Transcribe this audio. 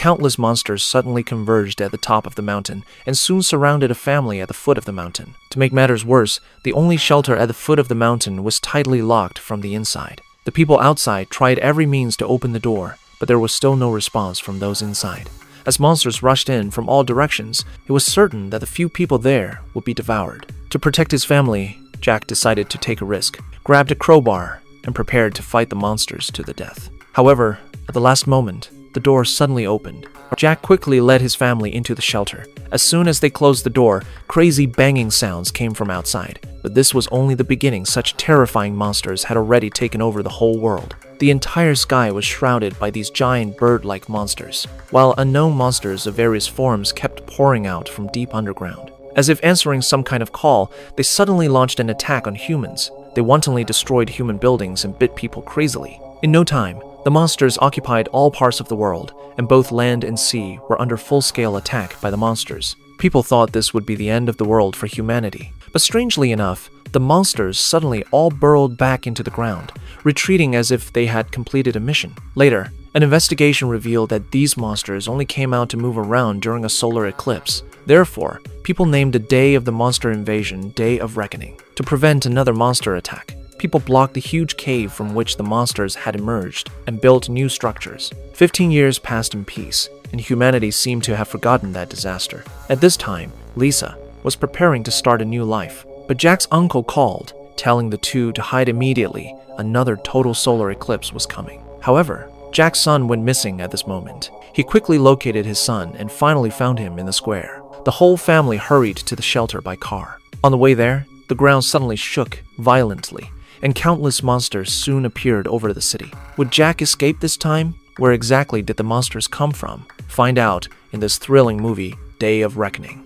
countless monsters suddenly converged at the top of the mountain and soon surrounded a family at the foot of the mountain. To make matters worse, the only shelter at the foot of the mountain was tightly locked from the inside. The people outside tried every means to open the door, but there was still no response from those inside. As monsters rushed in from all directions, it was certain that the few people there would be devoured. To protect his family, Jack decided to take a risk, grabbed a crowbar, and prepared to fight the monsters to the death. However, at the last moment, the door suddenly opened. Jack quickly led his family into the shelter. As soon as they closed the door, crazy banging sounds came from outside. But this was only the beginning. Such terrifying monsters had already taken over the whole world. The entire sky was shrouded by these giant bird-like monsters, while unknown monsters of various forms kept pouring out from deep underground. As if answering some kind of call, they suddenly launched an attack on humans. They wantonly destroyed human buildings and bit people crazily. In no time, the monsters occupied all parts of the world, and both land and sea were under full-scale attack by the monsters. People thought this would be the end of the world for humanity. But strangely enough, the monsters suddenly all burrowed back into the ground, retreating as if they had completed a mission. Later, an investigation revealed that these monsters only came out to move around during a solar eclipse. Therefore, people named the day of the monster invasion Day of Reckoning. To prevent another monster attack, people blocked the huge cave from which the monsters had emerged and built new structures. 15 years passed in peace, and humanity seemed to have forgotten that disaster. At this time, Lisa was preparing to start a new life, but Jack's uncle called, telling the two to hide immediately. Another total solar eclipse was coming. However, Jack's son went missing at this moment. He quickly located his son and finally found him in the square. The whole family hurried to the shelter by car. On the way there, the ground suddenly shook violently, and countless monsters soon appeared over the city. Would Jack escape this time? Where exactly did the monsters come from? Find out in this thrilling movie, Day of Reckoning.